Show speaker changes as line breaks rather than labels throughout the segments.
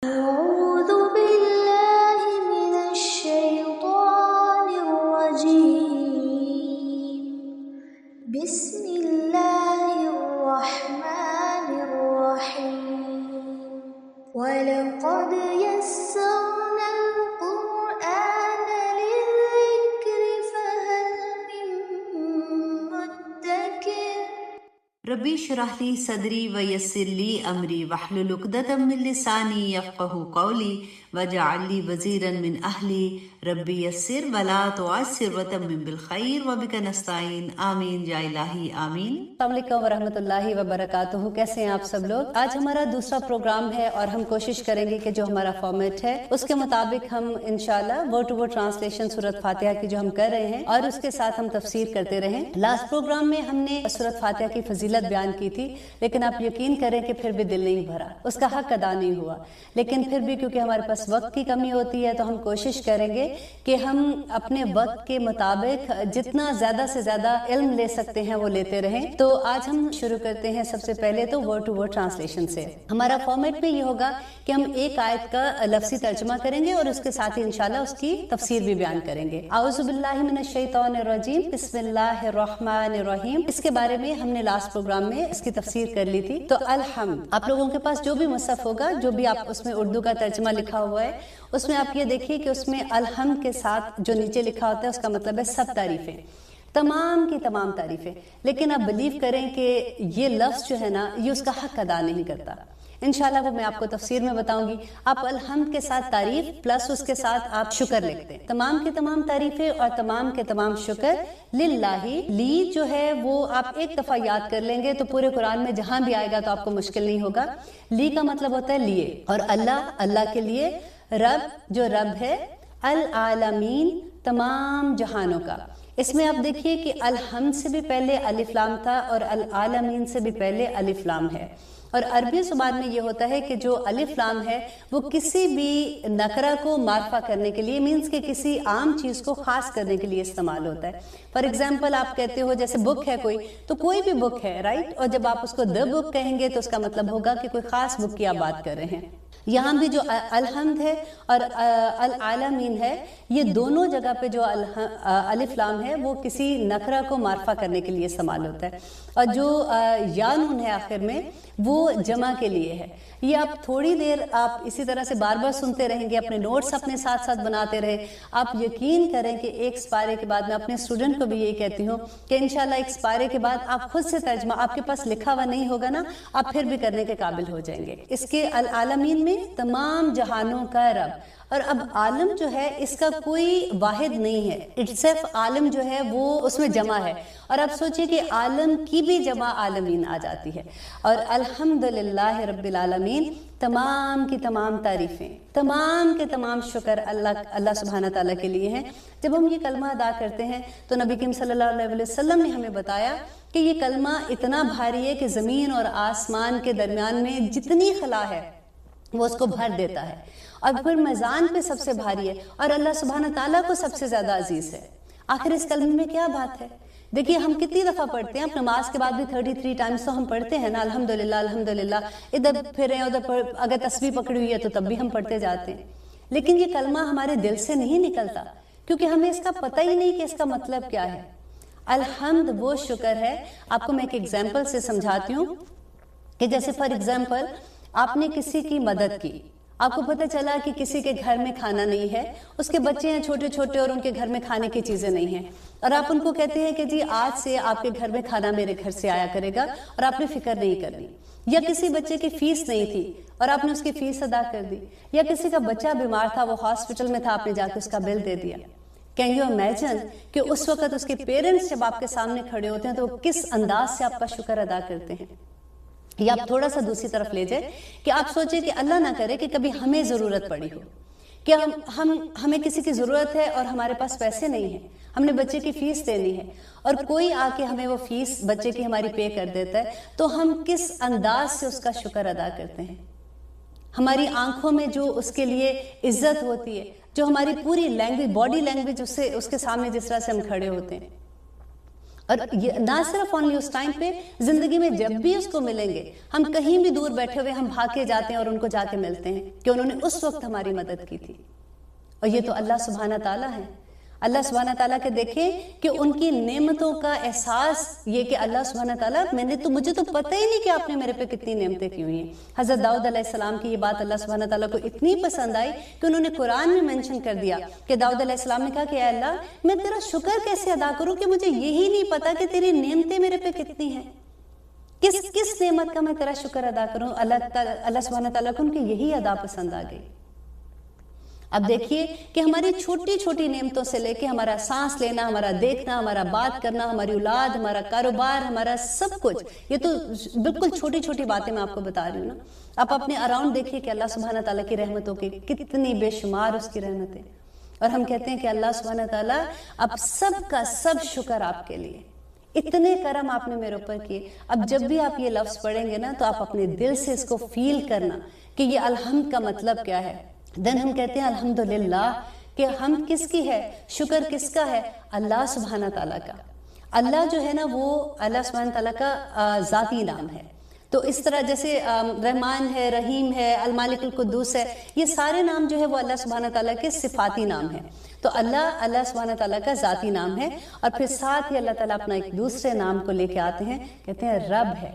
أعوذ بالله من الشيطان الرجيم بسم الله الرحمن الرحيم ولقد يسرنا القرآن للذكر فهل من مدكر
ربی اشرح لی صدری ویسر لی امری واحلل عقدۃ من لسانی یفقہوا قولی واجعل لی وزیرا من اہلی ربی یسر ولا تعسر وتمم بالخیر وبک نستعین آمین یا الہی آمین۔
السلام علیکم ورحمۃ اللہ وبرکاتہ۔ کیسے ہیں آپ سب لوگ؟ آج ہمارا دوسرا پروگرام ہے اور ہم کوشش کریں گے کہ جو ہمارا فارمیٹ ہے اس کے مطابق ہم انشاءاللہ ورڈ ٹو ورڈ ٹرانسلیشن سورۃ فاتحہ کی جو ہم کر رہے ہیں اور اس کے ساتھ ہم تفسیر کرتے رہیں۔ لاسٹ پروگرام میں ہم نے سورۃ فاتحہ کی فضیلت بیان کی تھی، لیکن آپ یقین کریں کہ پھر بھی دل نہیں بھرا، اس کا حق ادا نہیں ہوا۔ لیکن پھر بھی کیونکہ ہمارے پاس وقت کی کمی ہوتی ہے تو ہم کوشش کریں گے کہ ہم اپنے وقت کے مطابق جتنا زیادہ سے زیادہ علم لے سکتے ہیں وہ لیتے رہیں۔ تو آج ہم شروع کرتے ہیں سب سے پہلے تو ورڈ ٹو ورڈ ٹرانسلیشن سے۔ ہمارا فارمیٹ میں یہ ہوگا کہ ہم ایک آیت کا لفظی ترجمہ کریں گے اور اس کے ساتھ ہی انشاءاللہ اس کی تفسیر بھی بیان کریں گے۔ اعوذ باللہ من الشیطان الرجیم بسم اللہ الرحمن الرحیم۔ اس کے بارے میں ہم نے لاسٹ پروگرام میں اس کی تفسیر کر لی تھی۔ تو الحمد، آپ لوگوں کے پاس جو بھی مصحف ہوگا، جو بھی آپ اس میں اردو کا ترجمہ لکھا ہوا ہے، اس میں آپ یہ دیکھیے کہ اس میں الحمد کے ساتھ جو نیچے لکھا ہوتا ہے اس کا مطلب ہے سب تعریفیں، تمام کی تمام تعریفیں۔ لیکن آپ بلیو کریں کہ یہ لفظ جو ہے نا یہ اس کا حق ادا نہیں کرتا۔ انشاءاللہ وہ میں آپ کو تفسیر میں بتاؤں گی۔ آپ الحمد کے ساتھ تعریف پلس اس کے ساتھ آپ شکر لکھتے ہیں، تمام کی تمام تعریفیں اور تمام کے تمام شکر للہ۔ لی جو ہے وہ آپ ایک دفعہ یاد کر لیں گے تو پورے قرآن میں جہاں بھی آئے گا تو آپ کو مشکل نہیں ہوگا۔ لی کا مطلب ہوتا ہے لیے، اور اللہ، اللہ کے لیے، رب جو رب ہے، العالمین تمام جہانوں کا۔ اس میں آپ دیکھیے کہ الحمد سے بھی پہلے الف لام تھا اور العالمین سے بھی پہلے الف لام ہے۔ اور عربی زبان میں یہ ہوتا ہے کہ جو الف لام ہے وہ کسی بھی نکرہ کو معرفہ کرنے کے لیے، مینس کہ کسی عام چیز کو خاص کرنے کے لیے استعمال ہوتا ہے۔ فار ایگزامپل آپ کہتے ہو جیسے بک ہے کوئی، تو کوئی بھی بک ہے، رائٹ؟ اور جب آپ اس کو دا بک کہیں گے تو اس کا مطلب ہوگا کہ کوئی خاص بک کی آپ بات کر رہے ہیں۔ یہاں بھی جو الحمد ہے اور العالمین ہے، یہ دونوں جگہ پہ جو الف لام ہے وہ کسی نکرہ کو معرفہ کرنے کے لیے استعمال ہوتا ہے، اور جو یا نون ہے آخر میں وہ جمع کے لیے ہے۔ یہ آپ تھوڑی دیر آپ اسی طرح سے بار بار سنتے رہیں گے، اپنے نوٹس اپنے ساتھ ساتھ بناتے رہیں۔ آپ یقین کریں کہ ایک سپارے کے بعد، میں اپنے اسٹوڈنٹ کو بھی یہی کہتی ہوں کہ انشاءاللہ ایک سپارے کے بعد آپ خود سے ترجمہ، آپ کے پاس لکھا ہوا نہیں ہوگا نا، آپ پھر بھی کرنے کے قابل ہو جائیں گے۔ اس کے العالمین میں تمام جہانوں کا رب، اور اب عالم جو ہے اس کا کوئی واحد نہیں ہے، صرف عالم جو ہے وہ اس میں جمع ہے، اور آپ سوچئے کہ عالم کی بھی جمع عالمین آ جاتی ہے۔ اور الحمدللہ رب العالمین، تمام کی تمام تعریفیں، تمام کے تمام شکر اللہ سبحانہ تعالیٰ کے لیے ہیں۔ جب ہم یہ کلمہ ادا کرتے ہیں تو نبی کریم صلی اللہ علیہ وسلم نے ہمیں بتایا کہ یہ کلمہ اتنا بھاری ہے کہ زمین اور آسمان کے درمیان میں جتنی خلا ہے وہ اس کو بھر دیتا ہے، اور پھر میزان پہ سب سے بھاری ہے، اور اللہ سبحانہ تعالیٰ کو سب سے زیادہ عزیز ہے۔ آخر اس کلمے میں کیا بات ہے؟ دیکھیے ہم کتنی دفعہ پڑھتے ہیں، نماز کے بعد بھی 33 ٹائمز تو ہم پڑھتے ہیں نا، الحمدللہ الحمدللہ، ادھر پھر ہیں ادھر، اگر تسبیح پکڑی ہوئی ہے تو تب بھی ہم پڑھتے جاتے ہیں۔ لیکن یہ کلمہ ہمارے دل سے نہیں نکلتا، کیونکہ ہمیں اس کا پتہ ہی نہیں کہ اس کا مطلب کیا ہے۔ الحمد وہ شکر ہے، آپ کو میں ایک ایگزامپل سے سمجھاتی ہوں کہ جیسے فار ایگزامپل آپ نے کسی کی مدد کی، آپ کو پتہ چلا کہ کسی کے گھر میں کھانا نہیں ہے، اس کے بچے ہیں چھوٹے چھوٹے اور ان کے گھر میں کھانے کی چیزیں نہیں ہیں، اور آپ ان کو کہتے ہیں کہ جی آج سے آپ کے گھر میں کھانا میرے گھر سے آیا کرے گا اور آپ نے فکر نہیں کرنی۔ یا کسی بچے کی فیس نہیں تھی اور آپ نے اس کی فیس ادا کر دی، یا کسی کا بچہ بیمار تھا، وہ ہاسپٹل میں تھا، آپ نے جا کے اس کا بل دے دیا۔ کین یو امیجن کہ اس وقت اس کے پیرنٹس جب آپ کے سامنے کھڑے ہوتے ہیں تو وہ کس انداز سے آپ کا شکر ادا کرتے ہیں؟ یا آپ تھوڑا سا دوسری طرف لے جائیں کہ آپ سوچیں کہ اللہ نہ کرے کہ کبھی ہمیں ضرورت پڑی ہو، کہ ہمیں کسی کی ضرورت ہے اور ہمارے پاس پیسے نہیں ہیں، ہم نے بچے کی فیس دینی ہے، اور کوئی آ کے ہمیں وہ فیس بچے کی ہماری پے کر دیتا ہے، تو ہم کس انداز سے اس کا شکر ادا کرتے ہیں؟ ہماری آنکھوں میں جو اس کے لیے عزت ہوتی ہے، جو ہماری پوری لینگویج، باڈی لینگویج اس کے سامنے جس طرح سے ہم کھڑے ہوتے ہیں، اور یہ نہ صرف اونلی اس ٹائم پہ، زندگی میں جب بھی اس کو ملیں گے، ہم کہیں بھی دور بیٹھے ہوئے ہم بھاگ کے جاتے ہیں اور ان کو جا کے ملتے ہیں کہ انہوں نے اس وقت ہماری مدد کی تھی. اور یہ تو اللہ سبحانہ تعالیٰ ہے. اللہ سبحانہ تعالیٰ کے دیکھیں کہ ان کی نعمتوں کا احساس یہ کہ اللہ سبحانہ تعالیٰ مجھے تو پتہ ہی نہیں کہ آپ نے میرے پہ کتنی نعمتیں کی ہوئی ہیں. حضرت داؤد علیہ السلام کی یہ بات اللہ سبحانہ تعالیٰ کو اتنی پسند آئی کہ انہوں نے قرآن میں مینشن کر دیا کہ داؤد علیہ السلام نے کہا کہ اے اللہ میں تیرا شکر کیسے ادا کروں کہ مجھے یہی نہیں پتا کہ تیری نعمتیں میرے پہ کتنی ہیں. کس نعمت کا میں تیرا شکر ادا کروں. اللہ سبحانہ تعالیٰ کو ان کی یہی ادا پسند آ گئی. اب دیکھیے کہ ہماری چھوٹی چھوٹی نعمتوں سے لے کے ہمارا سانس لینا، ہمارا دیکھنا، ہمارا بات کرنا، ہماری اولاد، ہمارا کاروبار، ہمارا سب کچھ، یہ تو بالکل چھوٹی چھوٹی باتیں میں آپ کو بتا رہی ہوں نا. آپ اپنے اراؤنڈ دیکھیے کہ اللہ سبحانہ تعالیٰ کی رحمتوں کی کتنی بے شمار اس کی رحمتیں، اور ہم کہتے ہیں کہ اللہ سبحانہ تعالیٰ اب سب کا سب شکر آپ کے لیے، اتنے کرم آپ نے میرے اوپر کیے. اب جب بھی آپ یہ لفظ پڑھیں گے نا تو آپ اپنے دل سے اس کو فیل کرنا کہ یہ الحمد کا مطلب کیا ہے. دن ہم کہتے ہیں الحمدللہ، کہ ہم کس کی ہے، شکر کس کا ہے، اللہ سبحانہ تعالیٰ کا. اللہ جو ہے نا وہ اللہ سبحانہ تعالیٰ کا ذاتی نام ہے. تو اس طرح جیسے رحمان ہے، رحیم ہے، المالک القدوس ہے، یہ سارے نام جو ہے وہ اللہ سبحانہ تعالیٰ کے صفاتی نام ہیں. تو اللہ سبحانہ تعالیٰ کا ذاتی نام ہے. اور پھر ساتھ ہی اللہ تعالیٰ اپنا ایک دوسرے نام کو لے کے آتے ہیں، کہتے ہیں رب ہے،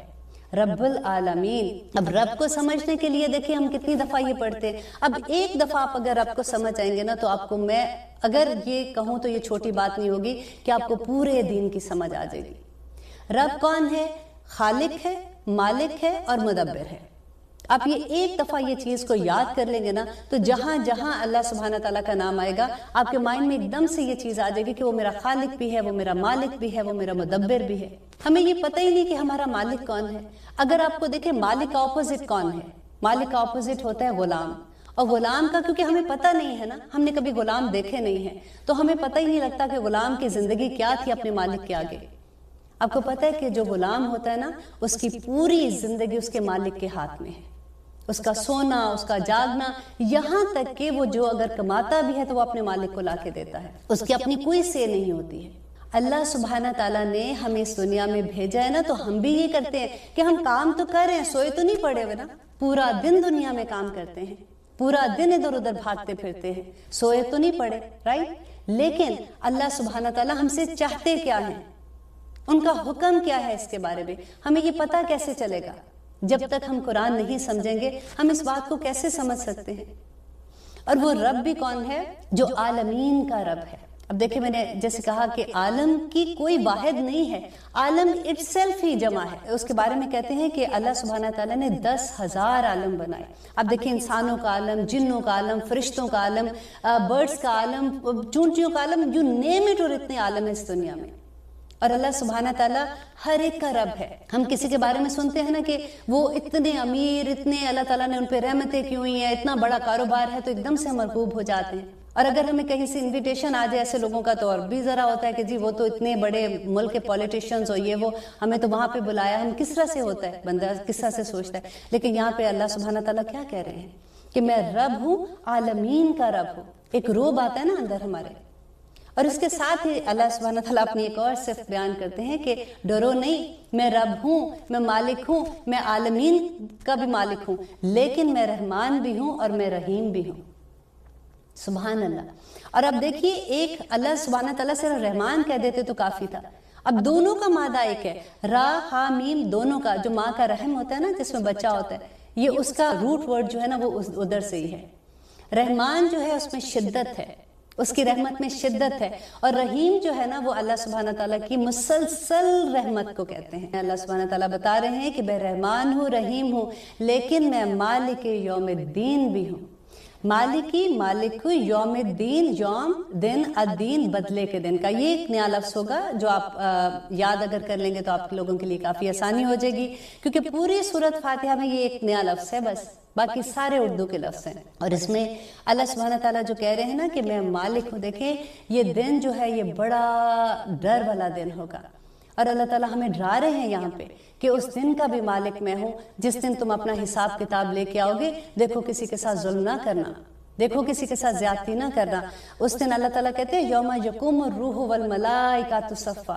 رب العالمین. اب رب کو سمجھنے کے لیے دیکھیں ہم کتنی دفعہ یہ پڑھتے ہیں. اب ایک دفعہ آپ اگر رب کو سمجھ آئیں گے نا تو آپ کو میں اگر یہ کہوں تو یہ چھوٹی بات نہیں ہوگی کہ آپ کو پورے دین کی سمجھ آ جائے گی. رب کون ہے؟ خالق ہے، مالک ہے اور مدبر ہے. آپ یہ ایک دفعہ یہ چیز کو یاد کر لیں گے نا تو جہاں جہاں اللہ سبحانہ تعالیٰ کا نام آئے گا آپ کے مائنڈ میں ایک دم سے یہ چیز آ جائے گی کہ وہ میرا خالق بھی ہے، وہ میرا مالک بھی ہے، وہ میرا مدبر بھی ہے. ہمیں یہ پتہ ہی نہیں کہ ہمارا مالک کون ہے. اگر آپ کو دیکھیں مالک کا اپوزٹ کون ہے؟ مالک کا اپوزٹ ہوتا ہے غلام. اور غلام کا کیونکہ ہمیں پتہ نہیں ہے نا، ہم نے کبھی غلام دیکھے نہیں ہیں تو ہمیں پتہ ہی نہیں لگتا کہ غلام کی زندگی کیا تھی اپنے مالک کے آگے. آپ کو پتہ ہے کہ جو غلام ہوتا ہے نا اس کی پوری زندگی اس کے مالک کے ہاتھ میں ہے. اس کا سونا، اس کا جاگنا، یہاں تک کہ وہ جو اگر کماتا بھی ہے تو وہ اپنے مالک کو لا کے دیتا ہے. اس کی اپنی کوئی سے نہیں ہوتی ہے. اللہ سبحانہ تعالیٰ نے ہمیں اس دنیا میں بھیجا ہے نا تو ہم بھی یہ کرتے ہیں کہ ہم کام تو کر رہے ہیں، سوئے تو نہیں پڑے ہوئے نا. پورا دن دنیا میں کام کرتے ہیں، پورا دن ادھر ادھر بھاگتے پھرتے ہیں، سوئے تو نہیں پڑے، رائٹ. لیکن اللہ سبحانہ تعالیٰ ہم سے چاہتے کیا ہیں، ان کا حکم کیا ہے، اس کے بارے میں ہمیں یہ پتہ کیسے چلے گا؟ جب تک ہم قرآن نہیں سمجھیں گے ہم اس بات کو کیسے سمجھ سکتے ہیں؟ اور وہ رب بھی کون ہے؟ جو عالمین کا رب ہے. اب دیکھیں میں نے جیسے کہا کہ عالم کی کوئی واحد نہیں ہے، عالم اٹ سیلف ہی جمع ہے. اس کے بارے میں کہتے ہیں کہ اللہ سبحانہ تعالیٰ نے 10,000 عالم بنائے. اب دیکھیں انسانوں کا عالم، جنوں کا عالم، فرشتوں کا عالم، برڈز کا عالم، چونٹیوں کا عالم، یو نیم اٹ. اور اتنے عالم ہیں اس دنیا میں. اور اللہ سبحانہ تعالیٰ ہر ایک کا رب ہے. ہم کسی کے بارے میں سنتے ہیں نا کہ وہ اتنے امیر، اتنے اللہ تعالیٰ نے ان پہ رحمتیں کی ہوئی ہیں، اتنا بڑا کاروبار ہے، تو ایک دم سے مرغوب ہو جاتے ہیں. اور اگر ہمیں کہیں سے انویٹیشن آ جائے ایسے لوگوں کا تو اور بھی ذرا ہوتا ہے کہ جی وہ تو اتنے بڑے ملک کے پولیٹیشینز ہو، یہ وہ ہمیں تو وہاں پہ بلایا. ہم کس طرح سے ہوتا ہے، بندہ کس طرح سے سوچتا ہے. لیکن یہاں پہ اللہ سبحانہ تعالیٰ کیا کہہ رہے ہیں کہ میں رب ہوں، عالمین کا رب ہوں. ایک روب آتا ہے نا اندر ہمارے. اور اس کے ساتھ ہی اللہ سبحانہ تعالیٰ اپنی ایک اور صفت بیان کرتے ہیں کہ ڈرو نہیں، میں رب ہوں، میں مالک ہوں، میں عالمین کا بھی مالک ہوں، لیکن میں رحمان بھی ہوں اور میں رحیم بھی ہوں. سبحان اللہ. اور اب دیکھیے ایک اللہ سبحانہ تعالیٰ صرف رحمان کہہ دیتے تو کافی تھا. اب دونوں کا مادہ ایک ہے، را ہا میم، دونوں کا. جو ماں کا رحم ہوتا ہے نا جس میں بچہ ہوتا ہے، یہ اس کا روٹ ورڈ جو ہے نا وہ ادھر سے ہی ہے. رحمان جو ہے اس میں شدت ہے، اس کی رحمت میں شدت ہے. اور رحیم جو ہے نا وہ اللہ سبحانہ تعالیٰ کی مسلسل رحمت کو کہتے ہیں. اللہ سبحانہ تعالیٰ بتا رہے ہیں کہ میں رحمان ہوں، رحیم ہوں، لیکن میں مالک یوم الدین بھی ہوں. مالکی، مالک یوم الدین، یوم دن، الدین بدلے کے دن کا. یہ ایک نیا لفظ ہوگا جو آپ یاد اگر کر لیں گے تو آپ لوگوں کے لیے کافی آسانی ہو جائے گی، کیونکہ پوری سورت فاتحہ میں یہ ایک نیا لفظ ہے، بس باقی سارے اردو کے لفظ ہیں. اور اس میں اللہ سبحانہ تعالیٰ جو کہہ رہے ہیں نا کہ میں مالک ہوں، دیکھیں یہ دن جو ہے یہ بڑا ڈر والا دن ہوگا. اور اللہ تعالیٰ ہمیں ڈرا رہے ہیں یہاں پہ کہ اس دن کا بھی مالک میں ہوں. جس دن تم اپنا حساب کتاب لے کے آؤ گے، دیکھو کسی کے ساتھ ظلم نہ کرنا، دیکھو کسی کے ساتھ زیادتی نہ کرنا. اس دن اللہ تعالیٰ کہتے ہیں یوم یقوم الروح والملائکۃ صفا،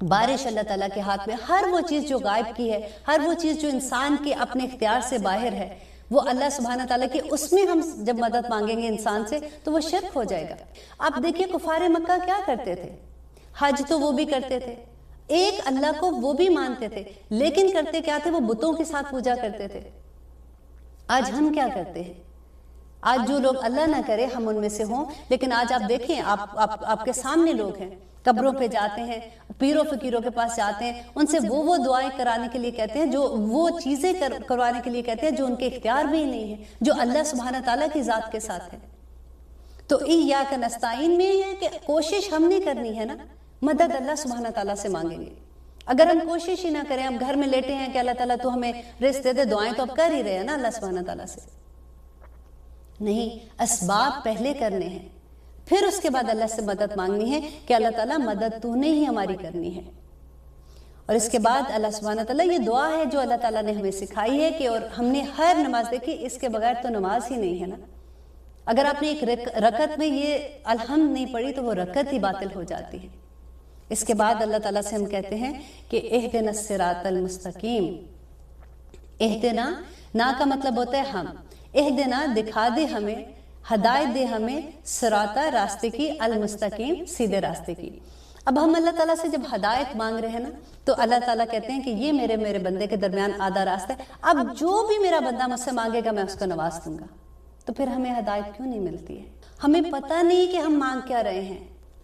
بارش اللہ تعالیٰ کے ہاتھ میں، ہر وہ چیز جو غائب کی ہے، ہر وہ چیز جو انسان کے اپنے اختیار سے باہر ہے، وہ اللہ سبحانہ تعالیٰ کی، اس میں ہم جب مدد مانگیں گے انسان سے تو وہ شرک ہو جائے گا۔ آپ دیکھیے کفار مکہ کیا کرتے تھے، حج تو وہ بھی کرتے تھے، ایک اللہ کو وہ بھی مانتے تھے، لیکن کرتے کیا تھے، وہ بتوں کے ساتھ پوجا کرتے تھے۔ آج ہم کیا کرتے ہیں؟ آج جو لوگ اللہ نہ کرے ہم ان میں سے ہوں، لیکن آج آپ دیکھیں، آپ کے سامنے لوگ ہیں، قبروں پہ جاتے ہیں، پیروں فقیروں کے پاس جاتے ہیں، ان سے وہ دعائیں کرانے کے لیے کہتے ہیں، جو وہ چیزیں کروانے کے لیے کہتے ہیں جو ان کے اختیار میں ہی نہیں ہے، جو اللہ سبحانہ تعالیٰ کی ذات کے ساتھ ہے۔ تو ایاک نستعین میں یہ ہے کہ کوشش ہم نے کرنی ہے نا، مدد اللہ سبحانہ تعالیٰ سے مانگیں گے۔ اگر ہم کوشش ہی نہ کریں، ہم گھر میں لیٹے ہیں کہ اللہ تعالیٰ تو ہمیں رزق دے دے، دعائیں تو اب کر ہی رہے ہیں نا اللہ سبحانہ تعالیٰ سے، نہیں، اسباب پہلے کرنے ہیں، پھر اس کے بعد اللہ سے مدد مانگنی ہے کہ اللہ تعالیٰ مدد تو نے ہی ہماری کرنی ہے۔ اور اس کے بعد اللہ سبحانہ تعالیٰ، یہ دعا ہے جو اللہ تعالیٰ نے ہمیں سکھائی ہے کہ، اور ہم نے ہر نماز دیکھی، اس کے بغیر تو نماز ہی نہیں ہے نا۔ اگر آپ نے ایک رکعت میں یہ الحمد نہیں پڑھی تو وہ رکعت ہی باطل ہو جاتی ہے۔ اس کے بعد اللہ تعالیٰ سے ہم کہتے ہیں کہ اہدنا الصراط المستقیم، اہدنا، نا کا مطلب ہوتا ہے ہم، اہدنا دکھا دے ہمیں، ہدایت دے ہمیں، صراطہ راستے کی، المستقیم سیدھے راستے کی۔ اب ہم اللہ تعالیٰ سے جب ہدایت مانگ رہے ہیں نا، تو اللہ تعالیٰ کہتے ہیں کہ یہ میرے بندے کے درمیان آدھا راستہ ہے، اب جو بھی میرا بندہ مجھ سے مانگے گا میں اس کو نواز دوں گا۔ تو پھر ہمیں ہدایت کیوں نہیں ملتی ہے؟ ہمیں پتہ نہیں کہ ہم مانگ کیا رہے ہیں،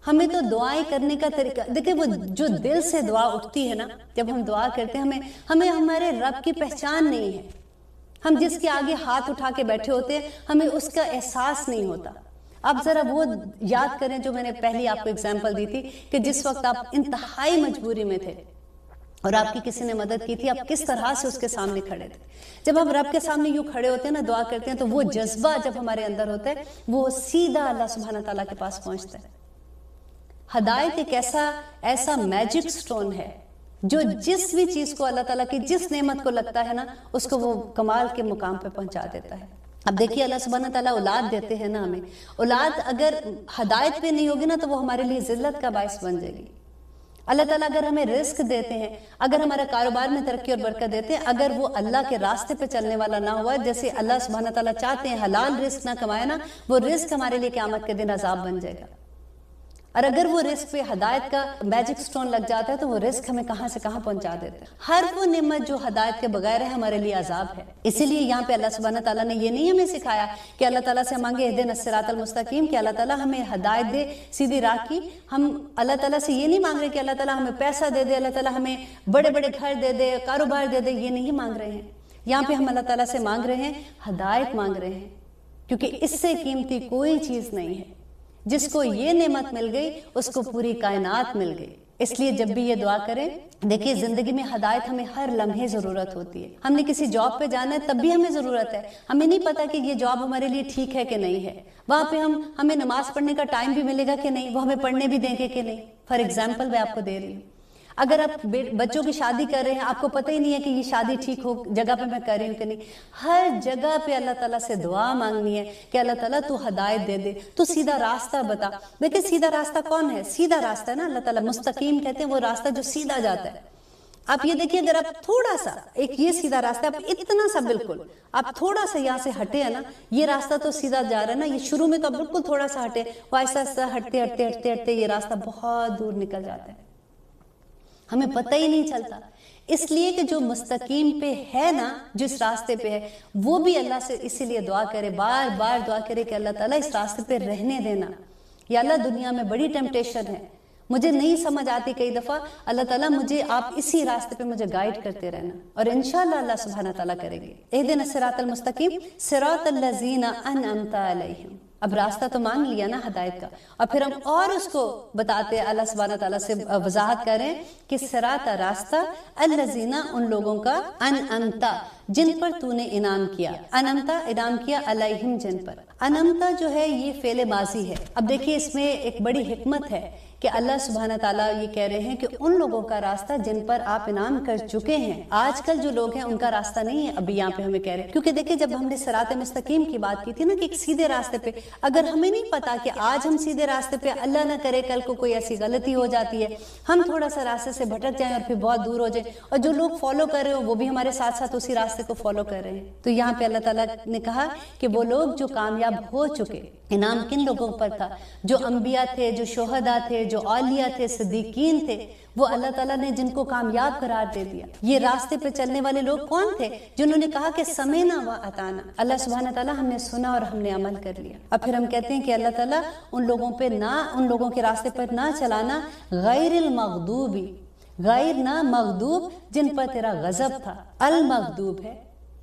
ہمیں تو دعائیں کرنے کا طریقہ دیکھیں، وہ جو دل سے دعا اٹھتی ہے نا، جب ہم دعا کرتے ہیں، ہمیں ہمارے رب کی پہچان نہیں ہے، ہم جس کے آگے ہاتھ اٹھا کے بیٹھے ہوتے ہیں ہمیں اس کا احساس نہیں ہوتا۔ آپ ذرا وہ یاد کریں جو میں نے پہلی آپ کو اگزامپل دی تھی کہ جس وقت آپ انتہائی مجبوری میں تھے اور آپ کی کسی نے مدد کی تھی، آپ کس طرح سے اس کے سامنے کھڑے تھے۔ جب ہم رب کے سامنے یوں کھڑے ہوتے ہیں نا، دعا کرتے ہیں، تو وہ جذبہ جب ہمارے اندر ہوتا ہے وہ سیدھا اللہ سبحانہ تعالیٰ کے پاس پہنچتا ہے۔ ہدایت ایک ایسا میجک سٹون ہے جو جس بھی چیز کو اللہ تعالیٰ کی جس نعمت کو لگتا ہے نا، اس کو وہ کمال کے مقام پہ پہنچا دیتا ہے۔ اب دیکھیے اللہ سبحانہ تعالیٰ اولاد دیتے ہیں نا ہمیں، اولاد اگر ہدایت پہ نہیں ہوگی نا تو وہ ہمارے لیے ذلت کا باعث بن جائے گی۔ اللہ تعالیٰ اگر ہمیں رزق دیتے ہیں، اگر ہمارے کاروبار میں ترقی اور برکت دیتے ہیں، اگر وہ اللہ کے راستے پہ چلنے والا نہ ہوا، جیسے اللہ سبحانہ تعالیٰ چاہتے ہیں حلال رزق نہ کمائے نا، وہ رزق ہمارے لیے قیامت کے دن عذاب بن جائے گا۔ اور اگر وہ رزق پہ ہدایت کا میجک سٹون لگ جاتا ہے تو وہ رزق ہمیں کہاں سے کہاں پہنچا دیتا ہے۔ ہر وہ نعمت جو ہدایت کے بغیر ہے ہمارے لیے عذاب ہے۔ اسی لیے یہاں پہ اللہ سبحانہ تعالیٰ نے یہ نہیں ہمیں سکھایا کہ اللہ تعالیٰ سے مانگے اہدنا الصراط المستقیم، کہ اللہ تعالیٰ ہمیں ہدایت دے سیدھی راہ کی۔ ہم اللہ تعالیٰ سے یہ نہیں مانگ رہے کہ اللہ تعالیٰ ہمیں پیسہ دے دے، اللہ تعالیٰ ہمیں بڑے بڑے گھر دے دے، کاروبار دے دے، یہ نہیں مانگ رہے ہیں۔ یہاں پہ ہم اللہ تعالیٰ سے مانگ رہے ہیں، ہدایت مانگ رہے ہیں، کیونکہ اس سے قیمتی کوئی چیز نہیں ہے۔ جس کو یہ نعمت مل گئی اس کو پوری کائنات مل گئی۔ اس لیے جب بھی یہ دعا کریں، دیکھیے زندگی میں ہدایت ہمیں ہر لمحے ضرورت ہوتی ہے۔ ہم نے کسی جاب پہ جانا ہے تب بھی ہمیں ضرورت ہے، ہمیں نہیں پتا کہ یہ جاب ہمارے لیے ٹھیک ہے کہ نہیں ہے، وہاں پہ ہمیں نماز پڑھنے کا ٹائم بھی ملے گا کہ نہیں، وہ ہمیں پڑھنے بھی دیں گے کہ نہیں۔ فار ایگزامپل میں آپ کو دے رہی ہوں، اگر آپ بچوں کی شادی کر رہے ہیں، آپ کو پتہ ہی نہیں ہے کہ یہ شادی ٹھیک ہو جگہ پہ میں کر رہی ہوں کہ نہیں، ہر جگہ پہ اللہ تعالیٰ سے دعا مانگنی ہے کہ اللہ تعالیٰ تو ہدایت دے دے، تو سیدھا راستہ بتا۔ دیکھیں سیدھا راستہ کون ہے؟ سیدھا راستہ ہے نا، اللہ تعالیٰ مستقیم کہتے ہیں وہ راستہ جو سیدھا جاتا ہے۔ آپ یہ دیکھیے، اگر آپ تھوڑا سا ایک یہ سیدھا راستہ ہے، آپ اتنا سا بالکل آپ تھوڑا سا یہاں سے ہٹے ہیں نا، یہ راستہ تو سیدھا جا رہا ہے نا، یہ شروع میں تو آپ بالکل تھوڑا سا ہٹے، وہ آہستہ آہستہ ہٹتے ہٹتے ہٹتے ہٹتے یہ راستہ بہت دور نکل جاتا ہے، ہمیں پتہ ہی نہیں چلتا۔ اس لیے کہ جو مستقیم پہ ہے نا، جس راستے پہ ہے، وہ بھی اللہ سے اسی لیے دعا کرے، بار بار دعا کرے کہ اللہ تعالیٰ اس راستے پہ رہنے دینا، یا اللہ دنیا میں بڑی ٹیمپٹیشن ہے، مجھے نہیں سمجھ آتی کئی دفعہ، اللہ تعالیٰ مجھے آپ اسی راستے پہ مجھے گائیڈ کرتے رہنا، اور انشاءاللہ اللہ سبحانہ تعالیٰ کریں گے۔ اہدنا الصراط المستقیم صراط الذین انعمت علیہم۔ اب راستہ تو مانگ لیا نا ہدایت کا، اور پھر ہم اور اس کو بتاتے اللہ سبحانہ تعالیٰ سے وضاحت کریں کہ صراط راستہ الذین ان لوگوں کا، انعمت جن پر تو نے انعام کیا. انمتا انعام کیا علیہم جن پر. انمتا جو ہے یہ فعل ماضی ہے. اب دیکھیے اس میں ایک بڑی حکمت ہے کہ اللہ سبحانہ تعالیٰ یہ کہہ رہے ہیں کہ ان لوگوں کا راستہ جن پر آپ انعام کر چکے ہیں. آج کل جو لوگ ہیں ان کا راستہ نہیں ہے ابھی یہاں پہ ہمیں کہہ رہے ہیں. کیونکہ دیکھیں جب ہم نے صراط مستقیم کی بات کی تھی نا کہ ایک سیدھے راستے پہ، اگر ہمیں نہیں پتا کہ آج ہم سیدھے راستے پہ، اللہ نہ کرے کل کو کوئی ایسی غلطی ہو جاتی ہے، ہم تھوڑا سا راستے سے بھٹک جائیں اور پھر بہت دور ہو جائیں، اور جو لوگ فالو کر رہے ہو وہ بھی ہمارے ساتھ ساتھ اسی راستے کو فالو کر رہے ہیں. تو یہاں پہ اللہ تعالیٰ نے کہا کہ وہ لوگ جو کامیاب ہو چکے. انعام کن لوگوں پر تھا؟ جو انبیاء تھے، جو شہداء تھے، جو اولیاء تھے، صدیقین تھے، وہ اللہ تعالیٰ نے جن کو کامیاب قرار دے دیا. یہ راستے پہ چلنے والے لوگ کون تھے؟ جنہوں نے کہا کہ سمعنا و اطعنا. اللہ سبحانہ تعالیٰ ہم نے سنا اور ہم نے عمل کر لیا. اب پھر ہم کہتے ہیں کہ اللہ تعالیٰ ان لوگوں کے راستے پر نہ چلانا، غیر المغضوبی، غیر نہ مغضوب، جن پر تیرا غضب تھا. المغضوب ہے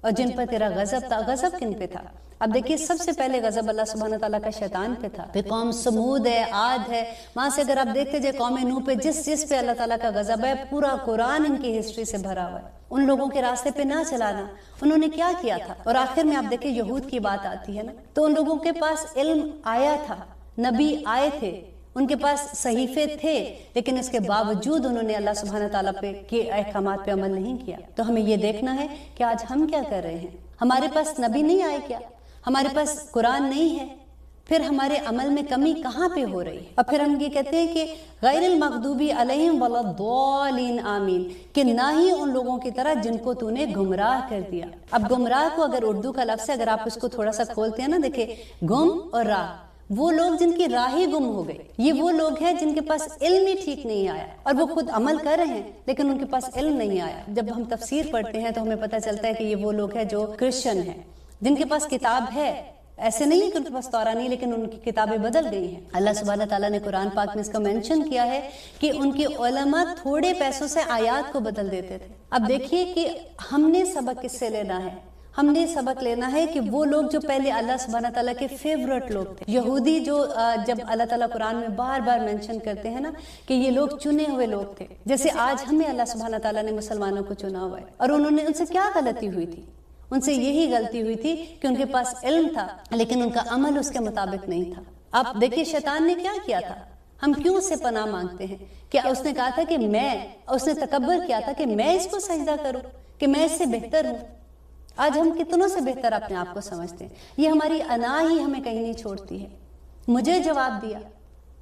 اور جن پر تیرا غضب تھا. غضب کن پہ تھا؟ اب دیکھیے سب سے پہلے غضب اللہ سبحانہ تعالیٰ کا شیطان پہ تھا. پھر قوم سمود ہے، عاد ہے، وہاں سے اگر آپ دیکھتے جائے قوم نوح پہ جس پہ اللہ تعالیٰ کا غضب ہے، پورا قرآن ان کی ہسٹری سے بھرا ہوا ہے. ان لوگوں کے راستے پہ نہ چلانا. انہوں نے کیا کیا تھا؟ اور آخر میں آپ دیکھیں یہود کی بات آتی ہے نا، تو ان لوگوں کے پاس علم آیا تھا، نبی آئے تھے، ان کے پاس صحیفے تھے، لیکن اس کے باوجود انہوں نے اللہ سبحانہ تعالیٰ پہ کے احکامات پہ عمل نہیں کیا. تو ہمیں یہ دیکھنا ہے کہ آج ہم کیا کر رہے ہیں. ہمارے پاس نبی نہیں آئے کیا؟ ہمارے پاس قرآن نہیں ہے؟ پھر ہمارے عمل میں کمی کہاں پہ ہو رہی ہے؟ اور پھر ہم یہ کہتے ہیں کہ غیر المغضوبی علیہم ولا الضالین آمین، کہ نہ ہی ان لوگوں کی طرح جن کو تو نے گمراہ کر دیا. اب گمراہ کو اگر اردو کا لفظ ہے، اگر آپ اس کو تھوڑا سا کھولتے ہیں نا، دیکھیں گم اور راہ، وہ لوگ جن کی راہ ہی گم ہو گئی. یہ وہ لوگ ہیں جن کے پاس علم ہی ٹھیک نہیں آیا، اور وہ خود عمل کر رہے ہیں لیکن ان کے پاس علم نہیں آیا. جب ہم تفسیر پڑھتے ہیں تو ہمیں پتہ چلتا ہے کہ یہ وہ لوگ ہیں جو کرسچن ہیں، جن کے پاس کتاب ہے. ایسے نہیں ہے کہ ان کے پاس تورات نہیں، لیکن ان کی کتابیں بدل گئی ہیں. اللہ سبحانہ تعالیٰ نے قرآن پاک میں اس کا مینشن کیا ہے کہ ان کے علماء تھوڑے پیسوں سے آیات کو بدل دیتے تھے. اب دیکھیے کہ ہم نے سبق کس سے لینا ہے؟ ہم نے سبق لینا ہے کہ وہ لوگ جو پہلے اللہ سبحانہ تعالیٰ کے فیورٹ لوگ تھے، یہودی، جو جب اللہ تعالیٰ قرآن میں بار بار مینشن کرتے ہیں نا کہ یہ لوگ چنے ہوئے لوگ تھے، جیسے آج ہمیں اللہ سبحانہ تعالیٰ نے مسلمانوں کو چنا ہوا ہے. اور انہوں نے ان سے کیا غلطی ہوئی تھی؟ ان سے یہی غلطی ہوئی تھی کہ ان کے پاس علم تھا لیکن ان کا عمل اس کے مطابق نہیں تھا. اب دیکھیے شیطان نے کیا کیا تھا. ہم کیوں اس سے پناہ مانگتے ہیں؟ کہ اس نے کہا تھا کہ اس نے تکبر کیا تھا کہ میں اس کو سجدہ کروں، کہ میں اس سے بہتر ہوں. آج ہم کتنوں سے بہتر اپنے آپ کو سمجھتے ہیں. یہ ہماری انا ہی ہمیں کہیں نہیں چھوڑتی ہے. مجھے جواب دیا،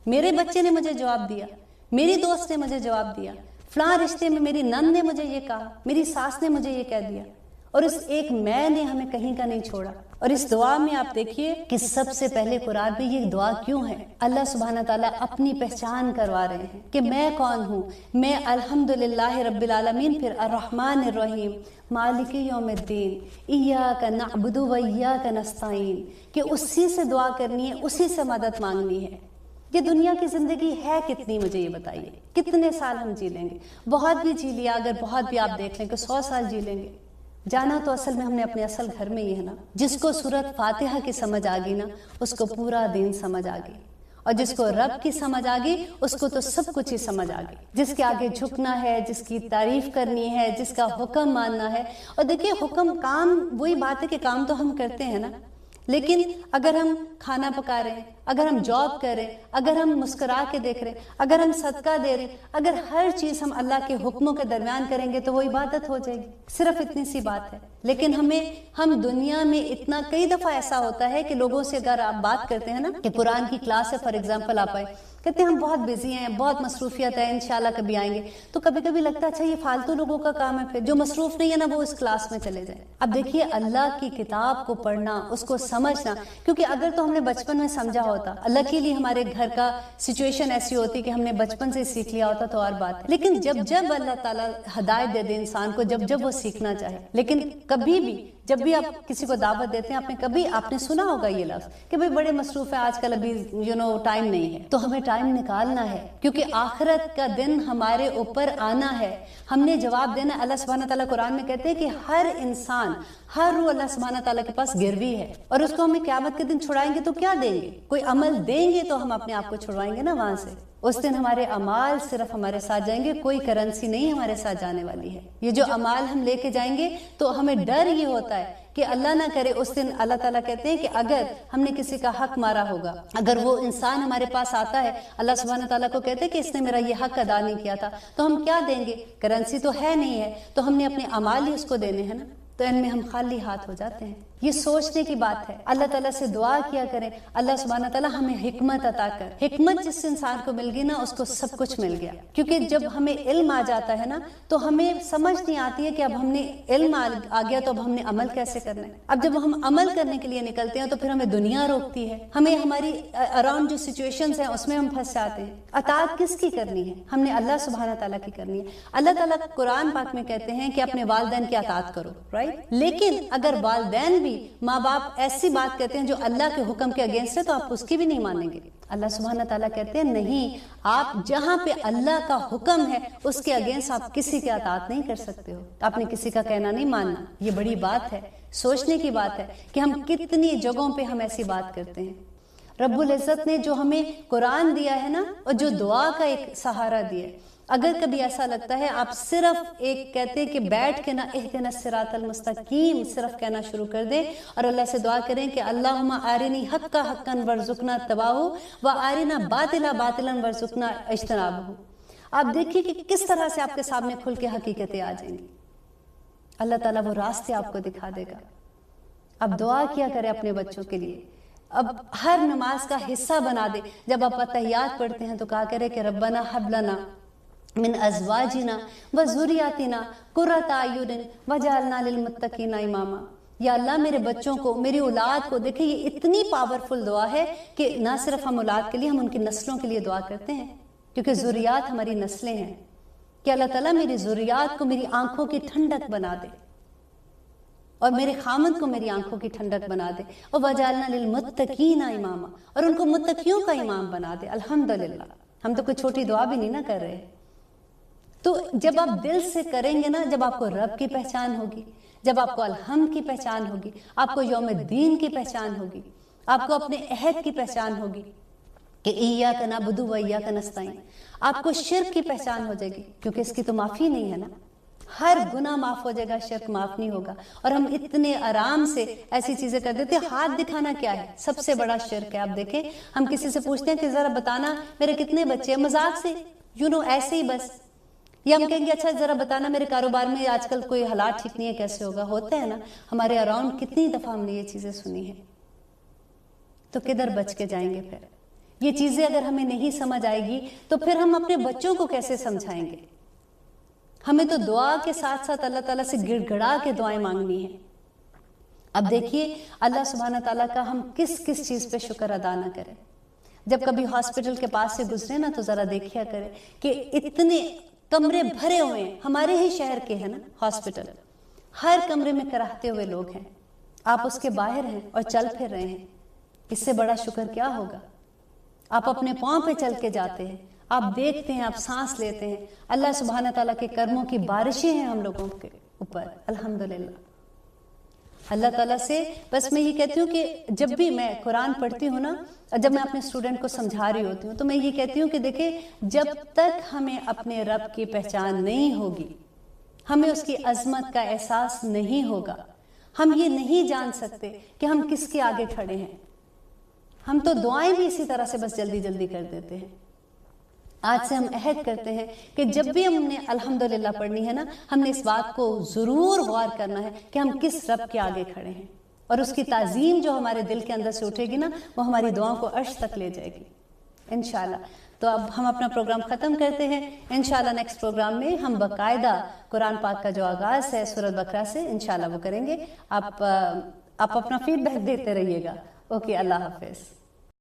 میرے بچے نے مجھے جواب دیا، میری دوست نے مجھے جواب دیا، فلاں رشتے میں میری نند نے مجھے یہ کہا، میری ساس نے مجھے یہ کہہ دیا، اور اس ایک میں نے ہمیں کہیں کا نہیں چھوڑا. اور اس دعا میں آپ دیکھیے کہ سب سے پہلے قرآن میں یہ دعا کیوں ہے؟ اللہ سبحانہ تعالیٰ اپنی پہچان کروا رہے ہیں کہ میں کون ہوں. میں الحمدللہ رب العالمین، پھر الرحمن الرحیم، مالک یوم الدین، ایاک نعبد و ایاک نستعین، کہ اسی سے دعا کرنی ہے، اسی سے مدد مانگنی ہے. یہ دنیا کی زندگی ہے کتنی، مجھے یہ بتائیے، کتنے سال ہم جی لیں گے؟ بہت بھی جی لیا، اگر بہت بھی آپ دیکھ لیں کہ 100 سال جی لیں گے. جانا تو اصل میں ہم نے اپنے اصل گھر میں ہی ہے نا. جس کو سورت فاتحہ کی سمجھ آ گئی نا، اس کو پورا دین سمجھ آ گئی، اور جس کو رب کی سمجھ آ گئی اس کو تو سب کچھ ہی سمجھ آ گئی. جس کے آگے جھکنا ہے، جس کی تعریف کرنی ہے، جس کا حکم ماننا ہے. اور دیکھیے حکم، کام وہی بات ہے کہ کام تو ہم کرتے ہیں نا، لیکن اگر ہم کھانا پکا رہے ہیں، اگر ہم جاب کر رہے ہیں، اگر ہم مسکرا کے دیکھ رہے ہیں، اگر ہم صدقہ دے رہے ہیں، اگر ہر چیز ہم اللہ کے حکموں کے درمیان کریں گے تو وہ عبادت ہو جائے گی. صرف اتنی سی بات ہے. لیکن ہم دنیا میں اتنا، کئی دفعہ ایسا ہوتا ہے کہ لوگوں سے اگر آپ بات کرتے ہیں نا کہ قرآن کی کلاس ہے، فار ایگزامپل آپ آئے، کہتے ہیں ہم بہت بزی ہیں، بہت مصروفیت ہے، انشاءاللہ کبھی آئیں گے. تو کبھی کبھی لگتا ہے اچھا یہ فالتو لوگوں کا کام ہے، پھر جو مصروف نہیں ہے نا وہ اس کلاس میں چلے جائیں. اب دیکھیے اللہ کی کتاب کو پڑھنا، اس کو سمجھنا، کیونکہ اگر تو ہم نے بچپن میں سمجھا ہوتا، اللہ کے لیے ہمارے گھر کا سچویشن ایسی ہوتی کہ ہم نے بچپن سے سیکھ لیا ہوتا تو اور بات ہے. لیکن جب اللہ تعالیٰ ہدایت دے دے انسان کو، جب وہ سیکھنا چاہے. لیکن کبھی بھی جب بھی آپ کسی کو دعوت دیتے ہیں آپ نے سنا ہوگا یہ لفظ کہ بھئی بڑے مصروف ہیں آج کل، ابھی ٹائم نہیں ہے. تو ہمیں ٹائم نکالنا ہے، کیونکہ آخرت کا دن ہمارے اوپر آنا ہے. ہم نے جواب دینا. اللہ سبحانہ تعالیٰ قرآن میں کہتے ہیں کہ ہر انسان، ہر روح اللہ سبحانہ تعالیٰ کے پاس گروی ہے، اور اس کو ہمیں قیامت کے دن چھڑائیں گے تو کیا دیں گے؟ کوئی عمل دیں گے تو ہم اپنے آپ کو چھڑوائیں گے نا وہاں سے. اس دن ہمارے اعمال صرف ہمارے ساتھ جائیں گے، کوئی کرنسی نہیں ہمارے ساتھ جانے والی ہے. یہ جو اعمال ہم لے کے جائیں گے تو ہمیں ڈر یہ ہوتا ہے کہ اللہ نہ کرے اس دن اللہ تعالیٰ کہتے ہیں کہ اگر ہم نے کسی کا حق مارا ہوگا، اگر وہ انسان ہمارے پاس آتا ہے، اللہ سبحانہ تعالیٰ کو کہتے ہیں کہ اس نے میرا یہ حق ادا نہیں کیا تھا، تو ہم کیا دیں گے؟ کرنسی تو ہے نہیں ہے، تو ہم نے اپنے اعمال ہی اس کو دینے ہیں نا. تو ان میں ہم خالی ہاتھ ہو جاتے ہیں. یہ سوچنے کی بات ہے. اللہ تعالیٰ سے دعا کیا کریں اللہ سبحانہ تعالیٰ ہمیں حکمت عطا کر. حکمت جس انسان کو مل گئی نا اس کو سب کچھ مل گیا. کیونکہ جب ہمیں علم آ جاتا ہے نا تو ہمیں سمجھ نہیں آتی ہے کہ اب ہم نے علم آ گیا تو اب ہم نے عمل کیسے کرنا ہے. اب جب ہم عمل کرنے کے لیے نکلتے ہیں تو پھر ہمیں دنیا روکتی ہے، ہمیں ہماری اراؤنڈ جو سچویشنز ہیں اس میں ہم پھنس جاتے ہیں. اطاعت کس کی کرنی ہے؟ ہم نے اللہ سبحانہ تعالیٰ کی کرنی ہے. اللہ تعالیٰ قرآن پاک میں کہتے ہیں کہ اپنے والدین کی اطاعت کرو، رائٹ. لیکن اگر والدین بھی، ماں باپ ایسی بات کہتے ہیں جو اللہ کے حکم کے اگینسٹ ہے تو آپ اس کی بھی نہیں مانیں گے. اللہ سبحانہ تعالیٰ کہتے ہیں نہیں، آپ جہاں پہ اللہ کا حکم ہے اس کے اگینسٹ آپ کسی کی اطاعت نہیں کر سکتے ہو. آپ نے کسی کا کہنا نہیں ماننا. یہ بڑی بات ہے، سوچنے کی بات ہے کہ ہم کتنی جگہوں پہ ہم ایسی بات کرتے ہیں. رب العزت نے جو ہمیں قرآن دیا ہے نا، اور جو دعا کا ایک سہارا دیا ہے، اگر کبھی ایسا لگتا ہے آپ صرف ایک کہتے کہ بیٹھ کے نا اہدنا الصراط المستقیم صرف کہنا شروع کر دیں اور اللہ سے دعا کریں کہ اللہم ارنی حقا حقا وارزقنا اتباعہ وارنا باطلا باطلا وارزقنا اجتنابہ. آپ دیکھیے کہ کس طرح سے آپ کے سامنے کھل کے حقیقتیں آ جائیں گی. اللہ تعالیٰ وہ راستے آپ کو دکھا دے گا. اب دعا کیا کریں اپنے بچوں کے لیے. اب ہر نماز کا حصہ بنا دے. جب آپ اتحیات پڑھتے ہیں تو کہا کرے کہ ربنا حب لنا من ازواجنا وذریاتنا قرۃ اعین وجعلنا للمتقین اماما. یا اللہ میرے بچوں کو، میری اولاد کو، دیکھیں یہ اتنی پاورفل دعا ہے کہ نہ صرف ہم اولاد کے لیے، ہم ان کی نسلوں کے لیے دعا کرتے ہیں، کیونکہ ذریات ہماری نسلیں ہیں. کہ اللہ تعالیٰ میری ذریات کو میری آنکھوں کی ٹھنڈک بنا دے، اور میرے خامد کو میری آنکھوں کی ٹھنڈک بنا دے. اور وجعلنا للمتقین اماما، اور ان کو متقیوں کا امام بنا دے. الحمدللہ ہم تو کوئی چھوٹی دعا بھی نہیں نہ کر رہے. تو جب آپ دل سے کریں گے نا، جب آپ کو رب کی پہچان ہوگی، جب آپ کو الحمد کی پہچان ہوگی، آپ کو یوم الدین کی پہچان ہوگی، آپ کو اپنے عہد کی پہچان ہوگی کہ ایاک نعبد و ایاک نستعین، آپ کو شرک کی پہچان ہو جائے گی، کیونکہ اس کی تو معافی نہیں ہے نا. ہر گناہ معاف ہو جائے گا، شرک معاف نہیں ہوگا. اور ہم اتنے آرام سے ایسی چیزیں کر دیتے ہیں. ہاتھ دکھانا کیا ہے؟ سب سے بڑا شرک ہے. آپ دیکھیں ہم کسی سے پوچھتے ہیں کہ ذرا بتانا میرے کتنے بچے ہیں، مذاق سے ایسے ہی بس. یا ہم کہیں گے اچھا ذرا بتانا میرے کاروبار میں آج کل کوئی حالات ٹھیک نہیں ہے، کیسے ہوگا. ہوتا ہے نا ہمارے اراؤنڈ. کتنی دفعہ ہم نے یہ چیزیں سنی ہیں. تو کدھر بچ کے جائیں گے پھر؟ یہ چیزیں اگر ہمیں نہیں سمجھ آئے گی تو پھر ہم اپنے بچوں کو کیسے سمجھائیں گے؟ ہمیں تو دعا کے ساتھ ساتھ اللہ تعالیٰ سے گڑ گڑا کے دعائیں مانگنی ہیں. اب دیکھیے اللہ سبحانہ تعالیٰ کا ہم کس کس چیز پہ شکر ادا نہ کریں. جب کبھی ہاسپٹل کے پاس سے گزرے نا تو ذرا دیکھیا کریں کہ اتنے کمرے بھرے ہوئے ہیں. ہمارے ہی شہر کے ہیں نا ہاسپٹل، ہر کمرے میں کراہتے ہوئے لوگ ہیں. آپ اس کے باہر ہیں اور چل پھر رہے ہیں. اس سے بڑا شکر کیا ہوگا؟ آپ اپنے پاؤں پہ چل کے جاتے ہیں، آپ دیکھتے ہیں، آپ سانس لیتے ہیں. اللہ سبحانہ تعالیٰ کے کرموں کی بارشیں ہیں ہم لوگوں کے اوپر. الحمدللہ اللہ تعالیٰ سے بس میں یہ کہتی ہوں کہ جب بھی میں قرآن پڑھتی ہوں نا، جب میں اپنے اسٹوڈنٹ کو سمجھا رہی ہوتی ہوں تو میں یہ کہتی ہوں کہ دیکھیں جب تک ہمیں اپنے رب کی پہچان نہیں ہوگی، ہمیں اس کی عظمت کا احساس نہیں ہوگا، ہم یہ نہیں جان سکتے کہ ہم کس کے آگے کھڑے ہیں. ہم تو دعائیں بھی اسی طرح سے بس جلدی جلدی کر دیتے ہیں. آج سے ہم عہد کرتے ہیں کہ جب بھی ہم نے الحمدللہ پڑھنی ہے نا، ہم نے اس بات کو ضرور غور کرنا ہے کہ ہم کس رب کے آگے کھڑے ہیں. اور اس کی تعظیم جو ہمارے دل کے اندر سے اٹھے گی نا، وہ ہماری دعاؤں کو عرش تک لے جائے گی انشاءاللہ. تو اب ہم اپنا پروگرام ختم کرتے ہیں. انشاءاللہ نیکسٹ پروگرام میں ہم باقاعدہ قرآن پاک کا جو آغاز ہے سورۃ بقرہ سے انشاءاللہ وہ کریں گے. آپ اپنا فیڈ بیک دیتے رہیے گا. اوکے، اللہ حافظ.